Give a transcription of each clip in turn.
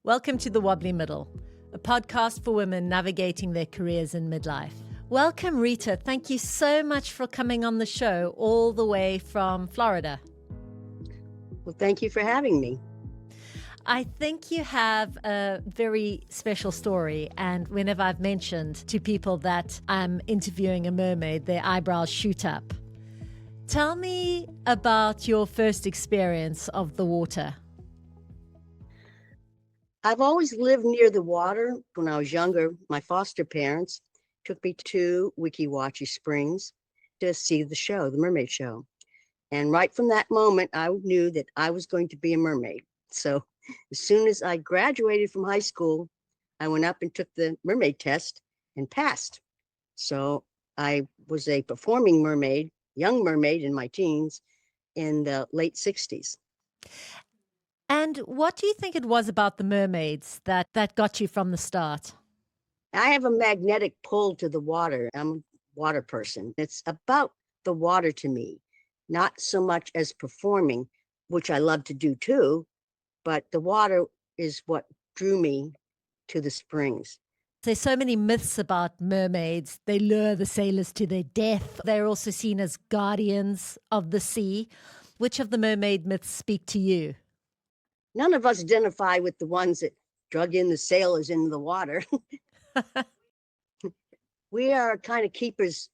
Welcome to The Wobbly Middle, a podcast for women navigating their careers in midlife. Welcome, Rita. Thank you so much for coming on the show all the way from Florida. Well, thank you for having me. I think you have a very special story, and whenever I've mentioned to people that I'm interviewing a mermaid, their eyebrows shoot up. Tell me about your first experience of the water. I've always lived near the water. When I was younger, my foster parents took me to Weeki Wachee Springs to see the show, the Mermaid show. And right from that moment, I knew that I was going to be a mermaid. So as soon as I graduated from high school, I went up and took the mermaid test and passed. So I was a performing mermaid, young mermaid in my teens in the late 60s. And what do you think it was about the mermaids that got you from the start? I have a magnetic pull to the water. I'm a water person. It's about the water to me, not so much as performing, which I love to do too, but the water is what drew me to the springs. There's so many myths about mermaids. They lure the sailors to their death. They're also seen as guardians of the sea. Which of the mermaid myths speak to you? None of us identify with the ones that drug in the sailors into the water. We are kind of keepers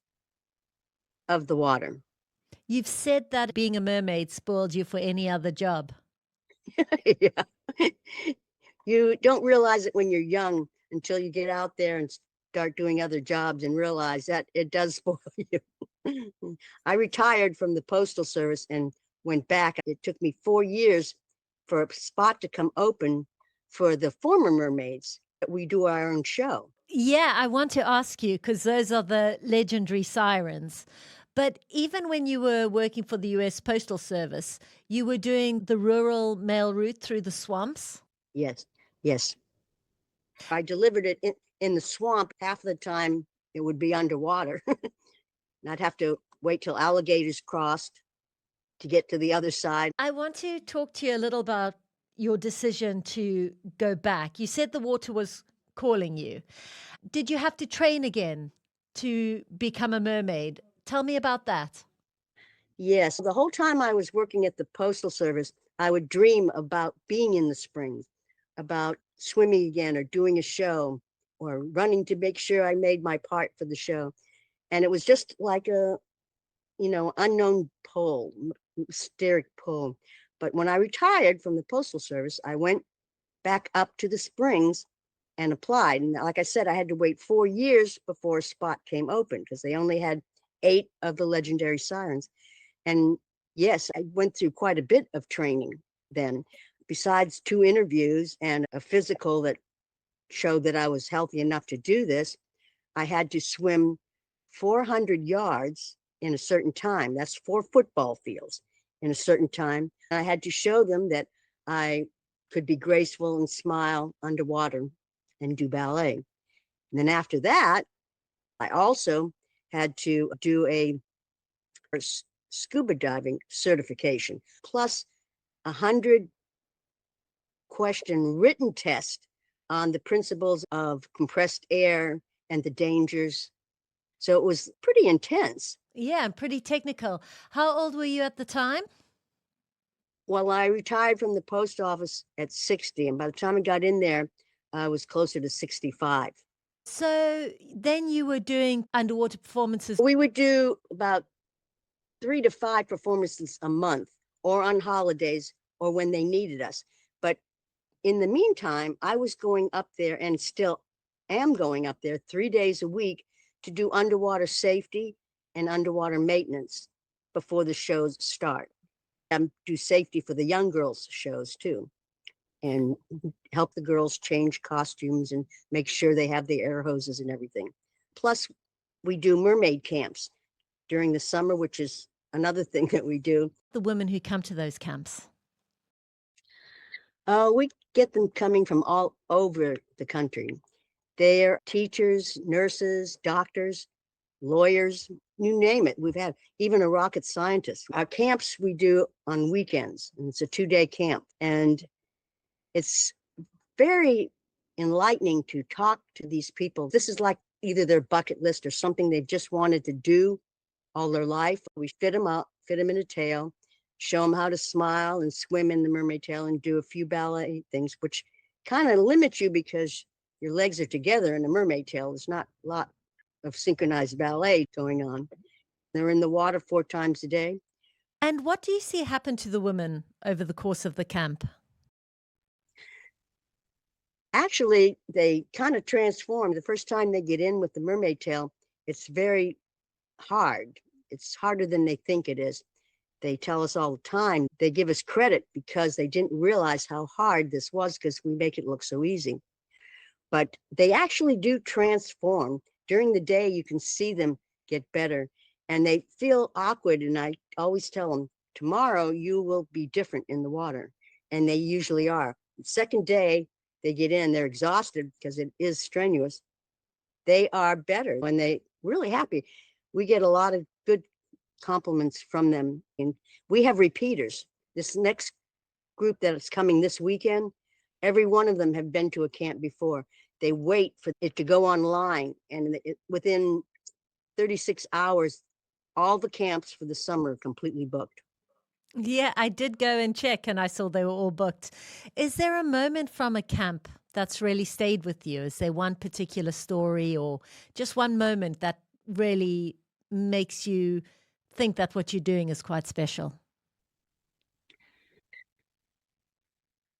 of the water. You've said that being a mermaid spoiled you for any other job. Yeah. You don't realize it when you're young until you get out there and start doing other jobs and realize that it does spoil you. I retired from the postal service and went back. It took me 4 years for a spot to come open for the former mermaids. We do our own show. Yeah, I want to ask you, because those are the Legendary Sirens. But even when you were working for the US Postal Service, you were doing the rural mail route through the swamps? Yes. I delivered it in the swamp. Half the time it would be underwater. And I'd have to wait till alligators crossed to get to the other side. I want to talk to you a little about your decision to go back. You said the water was calling you. Did you have to train again to become a mermaid? Tell me about that. Yes, the whole time I was working at the Postal Service, I would dream about being in the springs, about swimming again or doing a show or running to make sure I made my part for the show. And it was just like a, unknown pull, mysterious pull. But when I retired from the Postal Service, I went back up to the springs and applied. And like I said, I had to wait 4 years before a spot came open because they only had 8 of the Legendary Sirens. And yes, I went through quite a bit of training then. Besides 2 interviews and a physical that showed that I was healthy enough to do this, I had to swim 400 yards in a certain time. That's 4 football fields in a certain time. I had to show them that I could be graceful and smile underwater and do ballet. And then after that, I also had to do a scuba diving certification, plus 100 question written test on the principles of compressed air and the dangers. So it was pretty intense. Yeah, pretty technical. How old were you at the time? Well, I retired from the post office at 60, and by the time I got in there, I was closer to 65. So then you were doing underwater performances. We would do about 3 to 5 performances a month, or on holidays, or when they needed us. But in the meantime, I was going up there and still am going up there 3 days a week to do underwater safety and underwater maintenance before the shows start. I do safety for the young girls shows too, and help the girls change costumes and make sure they have the air hoses and everything. Plus, we do mermaid camps during the summer, which is another thing that we do. The women who come to those camps? We get them coming from all over the country. They're teachers, nurses, doctors, lawyers, you name it. We've had even a rocket scientist. Our camps we do on weekends, and it's a 2-day camp. And it's very enlightening to talk to these people. This is like either their bucket list or something they've just wanted to do all their life. We fit them up, fit them in a tail, show them how to smile and swim in the mermaid tail and do a few ballet things, which kind of limits you because your legs are together in a mermaid tail. There's not a lot of synchronized ballet going on. They're in the water 4 times a day. And what do you see happen to the women over the course of the camp? Actually, they kind of transform. The first time they get in with the mermaid tail, it's very hard. It's harder than they think it is. They tell us all the time, they give us credit because they didn't realize how hard this was because we make it look so easy. But they actually do transform. During the day, you can see them get better and they feel awkward. And I always tell them, tomorrow you will be different in the water. And they usually are. The second day they get in, they're exhausted because it is strenuous. They are better when they really happy. We get a lot of good compliments from them. And we have repeaters. This next group that is coming this weekend, every one of them have been to a camp before. They wait for it to go online, and within 36 hours, all the camps for the summer are completely booked. Yeah, I did go and check and I saw they were all booked. Is there a moment from a camp that's really stayed with you? Is there one particular story or just one moment that really makes you think that what you're doing is quite special?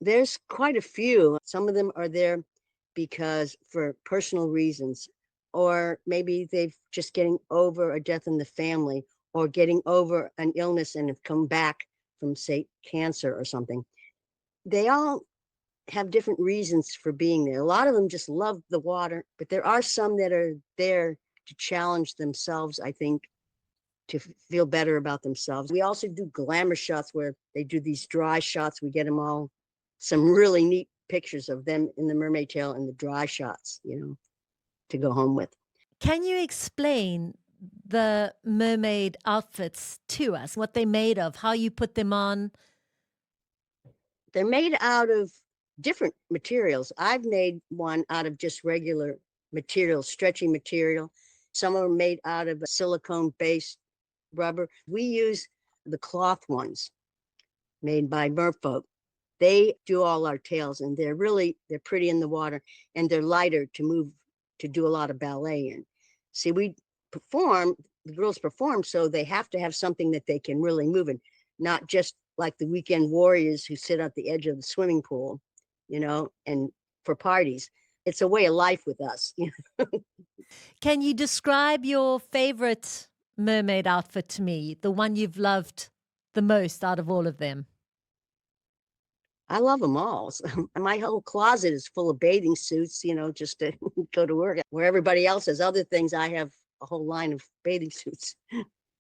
There's quite a few. Some of them are there because for personal reasons, or maybe they've just getting over a death in the family, or getting over an illness and have come back from, say, cancer or something. They all have different reasons for being there. A lot of them just love the water, but there are some that are there to challenge themselves, I think, to feel better about themselves. We also do glamour shots where they do these dry shots. We get them all some really neat pictures of them in the mermaid tail and the dry shots, to go home with. Can you explain the mermaid outfits to us, what they're made of, how you put them on? They're made out of different materials. I've made one out of just regular material, stretchy material. Some are made out of silicone based rubber. We use the cloth ones made by Merfolk. They do all our tails and they're pretty in the water and they're lighter to move, to do a lot of ballet in. See, the girls perform, so they have to have something that they can really move in, not just like the weekend warriors who sit at the edge of the swimming pool, and for parties. It's a way of life with us. Can you describe your favorite mermaid outfit to me, the one you've loved the most out of all of them? I love them all. My whole closet is full of bathing suits, just to go to work. Where everybody else has other things, I have a whole line of bathing suits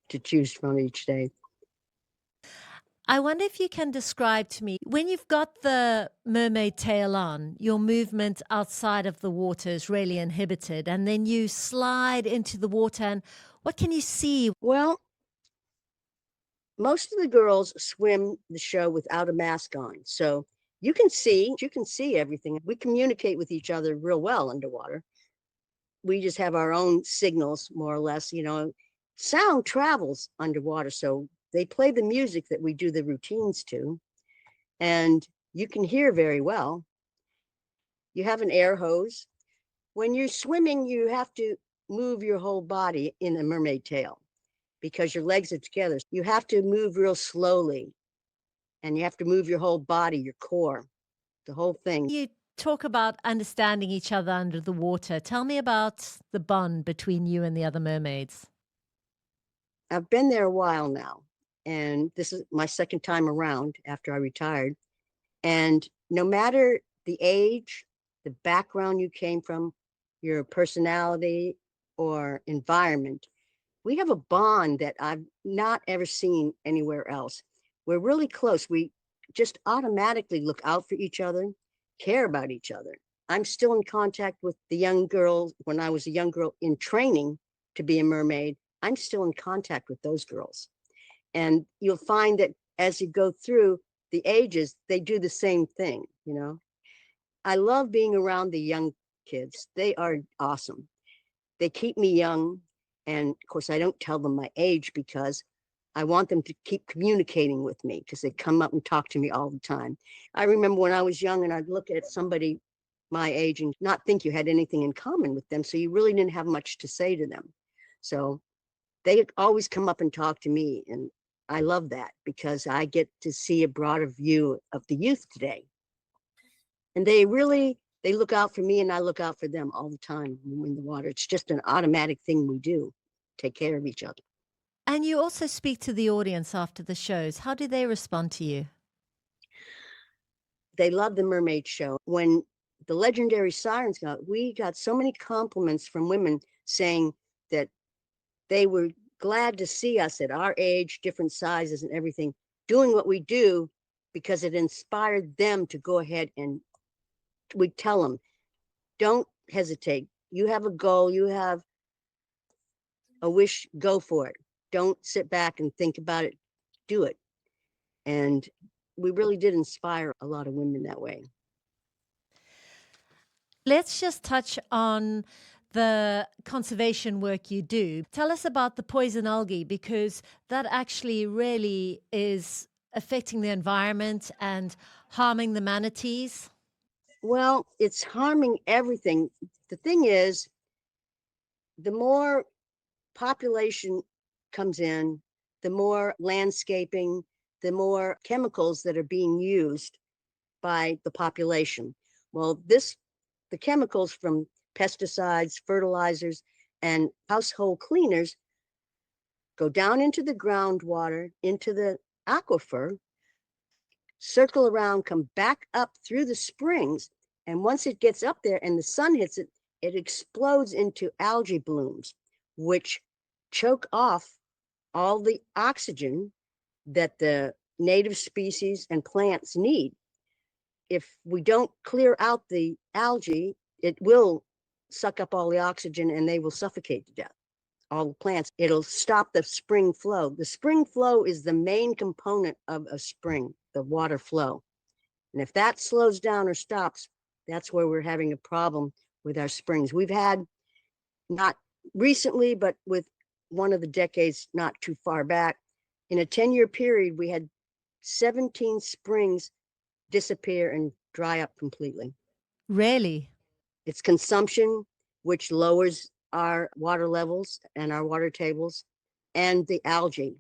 to choose from each day. I wonder if you can describe to me, when you've got the mermaid tail on, your movement outside of the water is really inhibited, and then you slide into the water, and what can you see? Well, most of the girls swim the show without a mask on. So you can see everything. We communicate with each other real well underwater. We just have our own signals, more or less, sound travels underwater. So they play the music that we do the routines to, and you can hear very well. You have an air hose. When you're swimming, you have to move your whole body in a mermaid tail because your legs are together. You have to move real slowly and you have to move your whole body, your core, the whole thing. You talk about understanding each other under the water. Tell me about the bond between you and the other mermaids. I've been there a while now, and this is my second time around after I retired. And no matter the age, the background you came from, your personality or environment, we have a bond that I've not ever seen anywhere else. We're really close. We just automatically look out for each other, care about each other. I'm still in contact with the young girls. When I was a young girl in training to be a mermaid, I'm still in contact with those girls. And you'll find that as you go through the ages, they do the same thing, I love being around the young kids. They are awesome. They keep me young. And of course, I don't tell them my age because I want them to keep communicating with me because they come up and talk to me all the time. I remember when I was young and I'd look at somebody my age and not think you had anything in common with them. So you really didn't have much to say to them. So they always come up and talk to me. And I love that because I get to see a broader view of the youth today. And they look out for me and I look out for them all the time when we're in the water. It's just an automatic thing we do, take care of each other. And you also speak to the audience after the shows. How do they respond to you? They love the Mermaid show. When the Legendary Sirens we got so many compliments from women saying that they were glad to see us at our age, different sizes and everything, doing what we do because it inspired them to go ahead. And we tell them, don't hesitate. You have a goal, you have a wish, go for it. Don't sit back and think about it, do it. And we really did inspire a lot of women that way. Let's just touch on the conservation work you do. Tell us about the poison algae, because that actually really is affecting the environment and harming the manatees. Well, it's harming everything. The thing is, the more population comes in, the more landscaping, the more chemicals that are being used by the population. Well, the chemicals from pesticides, fertilizers, and household cleaners go down into the groundwater, into the aquifer, circle around, come back up through the springs. And once it gets up there and the sun hits it, it explodes into algae blooms, which choke off all the oxygen that the native species and plants need. If we don't clear out the algae, it will suck up all the oxygen and they will suffocate to death. All the plants, it'll stop the spring flow. The spring flow is the main component of a spring, the water flow. And if that slows down or stops, that's where we're having a problem with our springs. We've had, not recently, but with one of the decades not too far back, in a 10-year period, we had 17 springs disappear and dry up completely. Really? It's consumption, which lowers our water levels and our water tables, and the algae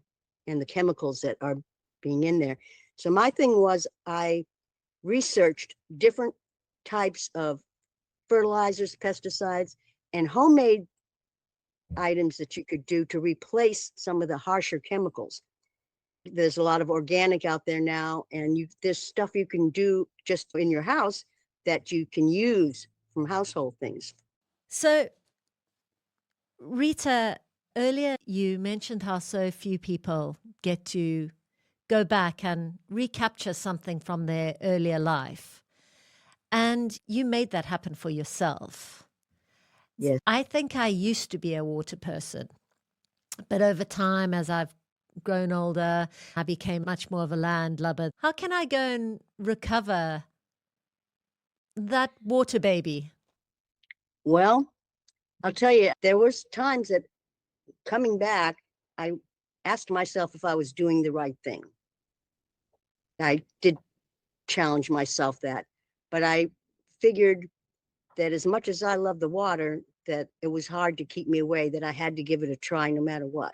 and the chemicals that are being in there. So my thing was, I researched different types of fertilizers, pesticides, and homemade items that you could do to replace some of the harsher chemicals. There's a lot of organic out there now, and there's stuff you can do just in your house that you can use from household things. So, Rita, earlier you mentioned how so few people get to go back and recapture something from their earlier life. And you made that happen for yourself. Yes. I think I used to be a water person, but over time, as I've grown older, I became much more of a landlubber. How can I go and recover that water baby? Well, I'll tell you, there was times that coming back, I asked myself if I was doing the right thing. I did challenge myself that, but I figured that as much as I love the water, that it was hard to keep me away, that I had to give it a try no matter what.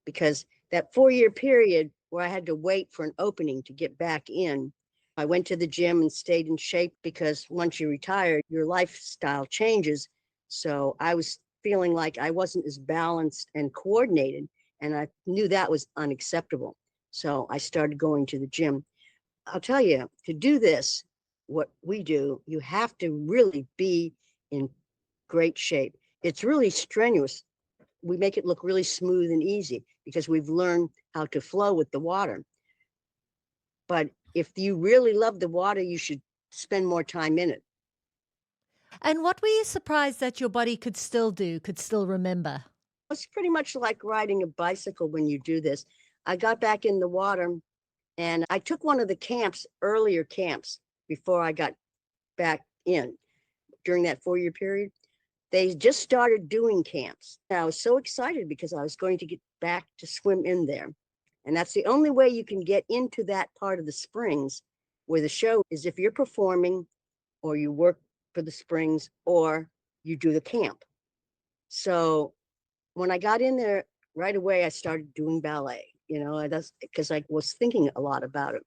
Because that 4-year period where I had to wait for an opening to get back in, I went to the gym and stayed in shape because once you retire, your lifestyle changes. So I was feeling like I wasn't as balanced and coordinated, and I knew that was unacceptable. So I started going to the gym. I'll tell you, to do this, what we do, you have to really be in great shape. It's really strenuous. We make it look really smooth and easy because we've learned how to flow with the water. But if you really love the water, you should spend more time in it. And what were you surprised that your body could still do, could still remember? It's pretty much like riding a bicycle when you do this. I got back in the water and I took one of the earlier camps before I got back in during that 4-year period. They just started doing camps. I was so excited because I was going to get back to swim in there. And that's the only way you can get into that part of the Springs where the show is if you're performing or you work for the Springs or you do the camp. So when I got in there right away, I started doing ballet, that's because I was thinking a lot about it.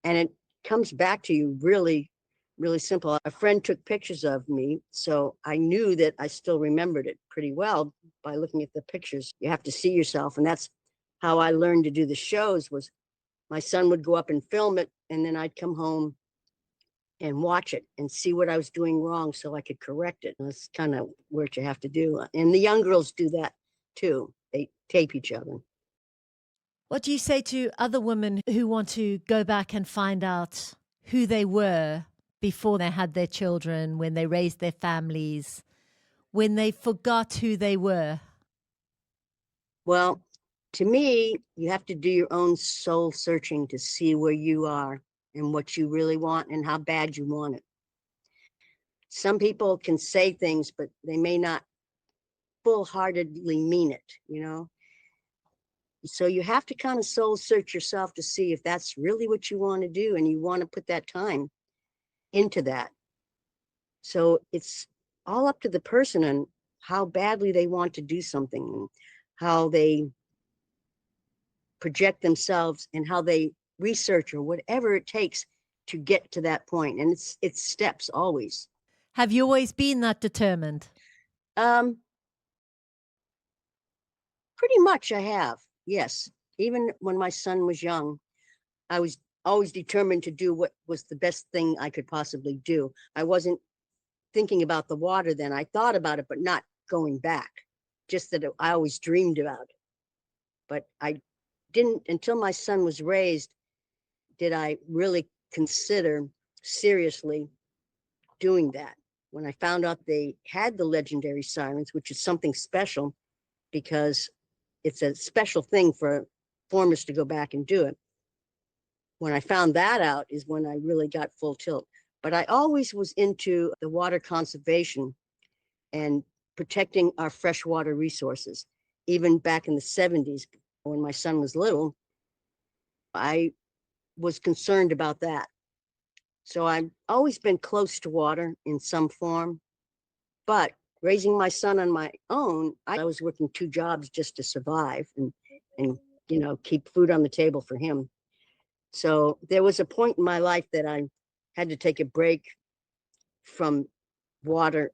And it comes back to you really, really simple. A friend took pictures of me, so I knew that I still remembered it pretty well by looking at the pictures. You have to see yourself. And that's how I learned to do the shows was my son would go up and film it, and then I'd come home and watch it and see what I was doing wrong so I could correct it. That's kind of what you have to do. And the young girls do that too. They tape each other. What do you say to other women who want to go back and find out who they were before they had their children, when they raised their families, when they forgot who they were? Well, to me, you have to do your own soul searching to see where you are and what you really want and how bad you want it. Some people can say things, but they may not full-heartedly mean it. So you have to kind of soul search yourself to see if that's really what you want to do and you want to put that time into that. So it's all up to the person and how badly they want to do something, and how they project themselves and how they research or whatever it takes to get to that point. And it's steps always. Have you always been that determined? Pretty much I have, yes. Even when my son was young, I was always determined to do what was the best thing I could possibly do. I wasn't thinking about the water then. I thought about it, but not going back. Just that I always dreamed about it. But I didn't, until my son was raised, did I really consider seriously doing that. When I found out they had the Legendary Sirens, which is something special because it's a special thing for performers to go back and do it. When I found that out is when I really got full tilt. But I always was into the water conservation and protecting our freshwater resources. Even back in the 70s, when my son was little, I was concerned about that. So I've always been close to water in some form. But raising my son on my own, I was working 2 jobs just to survive and keep food on the table for him. So there was a point in my life that I had to take a break from water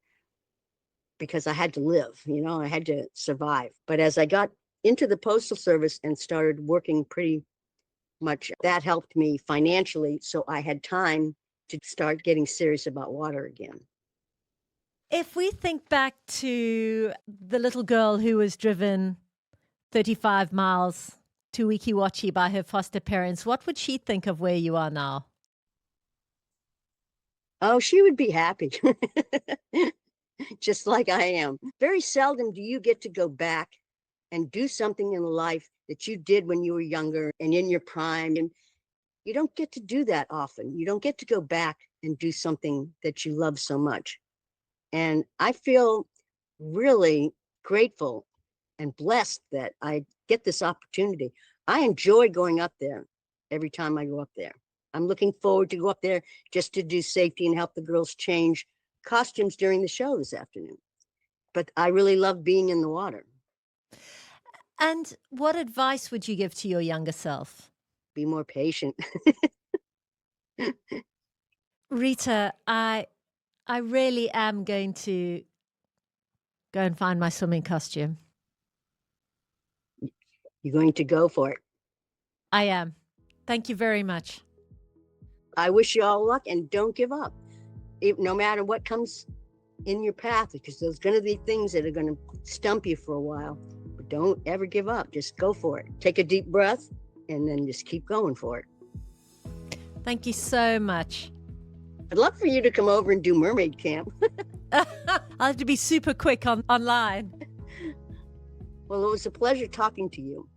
because I had to live, I had to survive. But as I got into the Postal Service and started working pretty much, that helped me financially. So I had time to start getting serious about water again. If we think back to the little girl who was driven 35 miles to Weeki Wachee by her foster parents, what would she think of where you are now? Oh, she would be happy, just like I am. Very seldom do you get to go back and do something in life that you did when you were younger and in your prime. And you don't get to do that often. You don't get to go back and do something that you love so much. And I feel really grateful and blessed that I get this opportunity. I enjoy going up there every time I go up there. I'm looking forward to go up there just to do safety and help the girls change costumes during the show this afternoon. But I really love being in the water. And what advice would you give to your younger self? Be more patient. Rita, I really am going to go and find my swimming costume. You're going to go for it. I am. Thank you very much. I wish you all luck and don't give up. No matter what comes in your path, because there's going to be things that are going to stump you for a while. But don't ever give up. Just go for it. Take a deep breath and then just keep going for it. Thank you so much. I'd love for you to come over and do mermaid camp. I'll have to be super quick online. Well, it was a pleasure talking to you.